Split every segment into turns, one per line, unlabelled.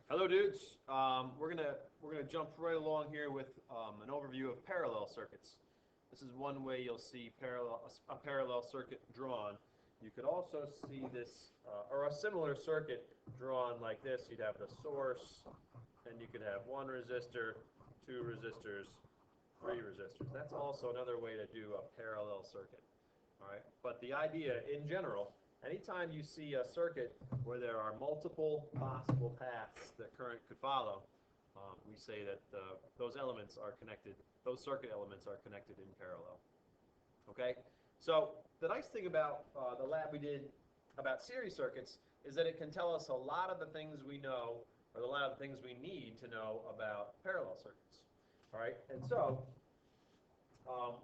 Hello, dudes. We're gonna jump right along here with an overview of parallel circuits. This is one way you'll see a parallel circuit drawn. You could also see this or a similar circuit drawn like this. You'd have the source, and you could have one resistor, two resistors, three resistors. That's also another way to do a parallel circuit. All right, but the idea in general, anytime you see a circuit where there are multiple possible paths that current could follow, we say that those elements are connected, those circuit elements are connected in parallel. Okay, so the nice thing about the lab we did about series circuits is that it can tell us a lot of the things we know, or a lot of the things we need to know about parallel circuits. All right, and so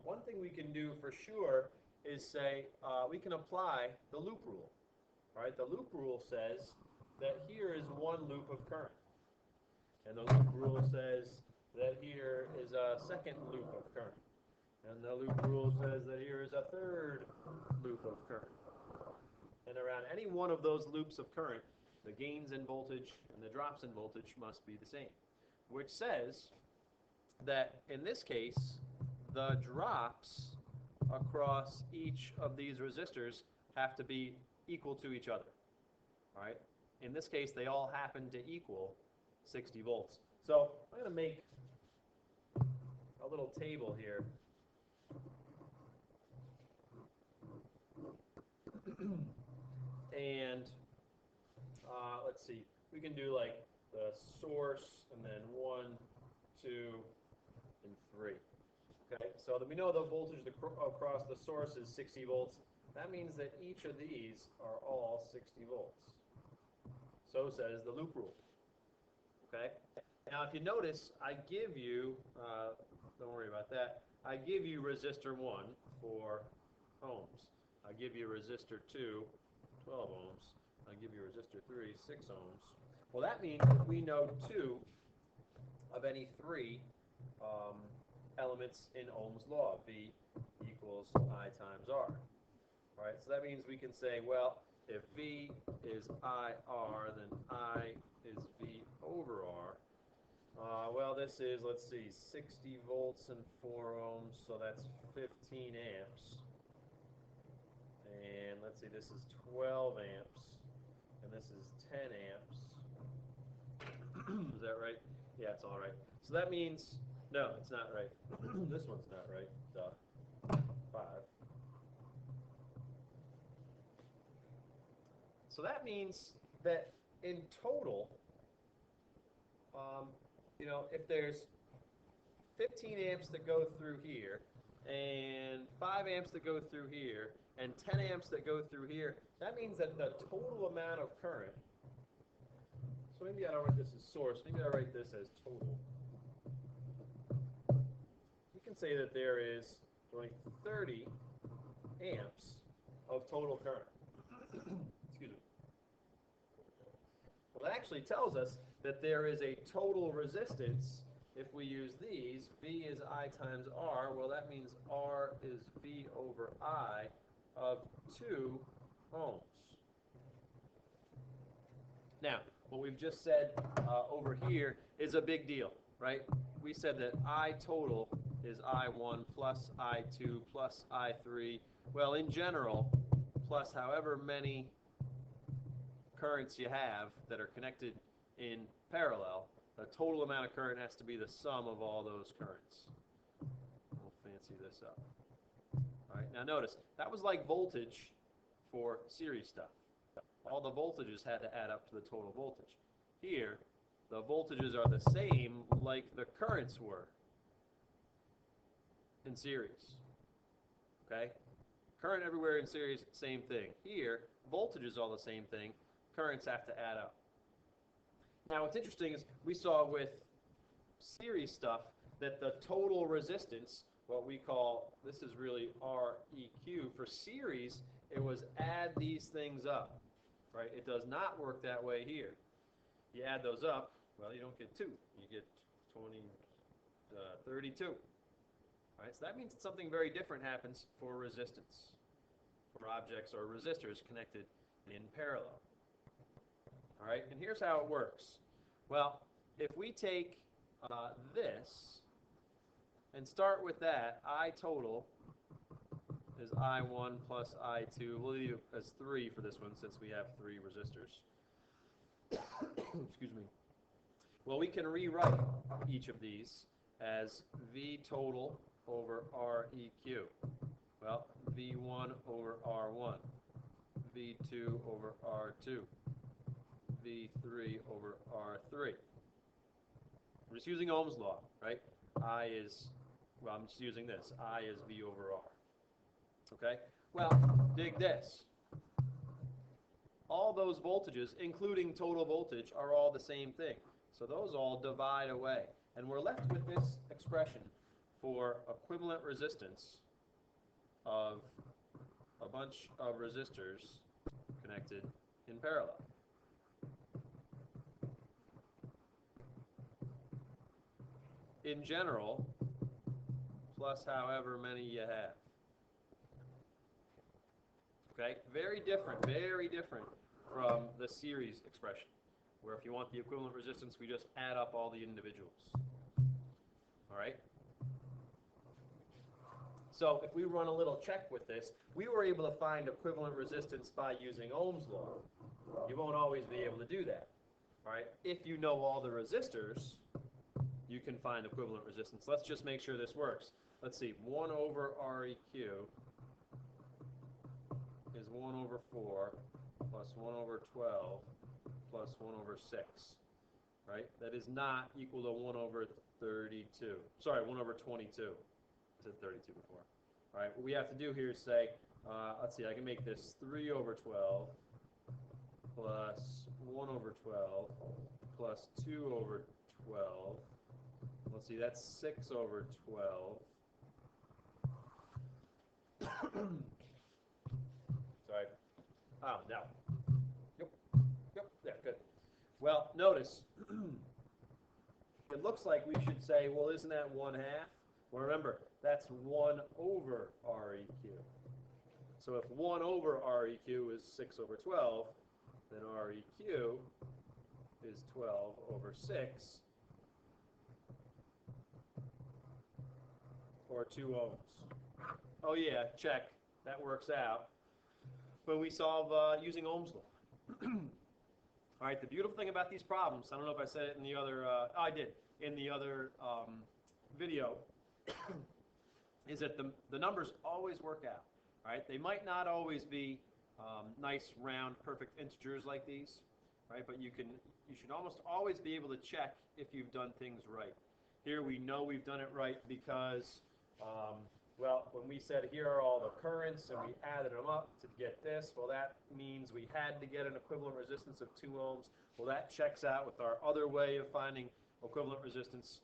one thing we can do for sure is say we can apply the loop rule. All right, the loop rule says that here is one loop of current, and the loop rule says that here is a second loop of current, and the loop rule says that here is a third loop of current. And around any one of those loops of current, the gains in voltage and the drops in voltage must be the same, which says that in this case, the drops across each of these resistors have to be equal to each other. All right. In this case, they all happen to equal 60 volts. So I'm going to make a little table here. And let's see, we can do like the source and then 1, 2, and 3. Okay, so that we know the voltage across the source is 60 volts. That means that each of these are all 60 volts. So says the loop rule. Okay. Now, if you notice, I give you, don't worry about that, I give you resistor 1 4 ohms. I give you resistor 2 12 ohms. I give you resistor 3 6 ohms. Well, that means that we know 2 of any 3 elements in Ohm's law. V equals I times R. All right, so that means we can say, well, if V is IR, then I is V over R. Well, this is, let's see, 60 volts and 4 ohms, so that's 15 amps. And let's see, this is 12 amps, and this is 10 amps. Is that right? Yeah, it's all right. So that means, no, it's not right. This one's not right. Duh. 5. So that means that in total, if there's 15 amps that go through here, and 5 amps that go through here, and 10 amps that go through here, that means that the total amount of current, so maybe I don't write this as source, maybe I write this as total. You can say that there is only 30 amps of total current. Excuse me. Well, that actually tells us that there is a total resistance. If we use these, V is I times R, well, that means R is V over I of 2 ohms. Now, what we've just said over here is a big deal, right? We said that I total is I1 plus I2 plus I3. Well, in general, plus however many currents you have that are connected in parallel, the total amount of current has to be the sum of all those currents. We'll fancy this up. All right, now notice, that was like voltage for series stuff. All the voltages had to add up to the total voltage. Here, the voltages are the same like the currents were in series. Okay? Current everywhere in series, same thing. Here, voltage is all the same thing. Currents have to add up. Now, what's interesting is we saw with series stuff that the total resistance, what we call, this is really Req. For series, it was add these things up, right? It does not work that way here. You add those up, well, you don't get 2. You get 32. All right, so that means that something very different happens for resistance, for objects or resistors connected in parallel. All right, and here's how it works. Well, if we take this and start with that, I total is I1 plus I2. We'll leave it as 3 for this one since we have 3 resistors. Excuse me. Well, we can rewrite each of these as V total over REQ. Well, V1 over R1, V2 over R2, V3 over R3. We're just using Ohm's law, right? I is, well, I'm just using this. I is V over R. Okay? Well, dig this. All those voltages, including total voltage, are all the same thing. So those all divide away. And we're left with this expression for equivalent resistance of a bunch of resistors connected in parallel. In general, plus however many you have. Okay? Very different from the series expression, where if you want the equivalent resistance, we just add up all the individuals. All right? So if we run a little check with this, we were able to find equivalent resistance by using Ohm's law. You won't always be able to do that. All right? If you know all the resistors, you can find equivalent resistance. Let's just make sure this works. Let's see. 1 over REQ is 1 over 4 plus 1 over 12 plus 1 over 6. Right? That is not equal to 1 over 32. Sorry, 1 over 22. I said 32 before. All right, what we have to do here is say, let's see, I can make this 3 over 12 plus 1 over 12 plus 2 over 12. Let's see, that's 6 over 12. Sorry. Oh, no. Yep, yeah, good. Well, notice, it looks like we should say, well, isn't that 1/2? Well, remember, that's 1 over REQ. So if 1 over REQ is 6 over 12, then REQ is 12 over 6, or 2 ohms. Oh yeah, check. That works out. When we solve using Ohm's law. All right, the beautiful thing about these problems, I don't know if I said it in the other, I did, in the other video, is that the numbers always work out. All right, they might not always be nice, round, perfect integers like these, right? But you should almost always be able to check if you've done things right. Here we know we've done it right because, well, when we said here are all the currents and we added them up to get this, well, that means we had to get an equivalent resistance of 2 ohms. Well, that checks out with our other way of finding equivalent resistance.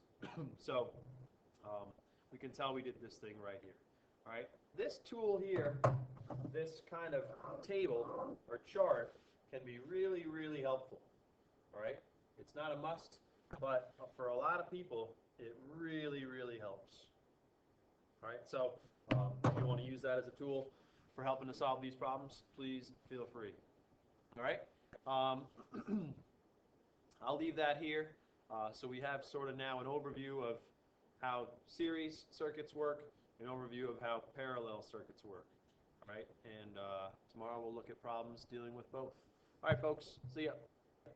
So we can tell we did this thing right here. All right, this tool here, this kind of table or chart can be really, really helpful. All right, it's not a must, but for a lot of people, it really, really helps. All right, so if you want to use that as a tool for helping to solve these problems, please feel free. All right, I'll leave that here. So we have sort of now an overview of how series circuits work, an overview of how parallel circuits work. All right, and tomorrow we'll look at problems dealing with both. All right, folks, see ya.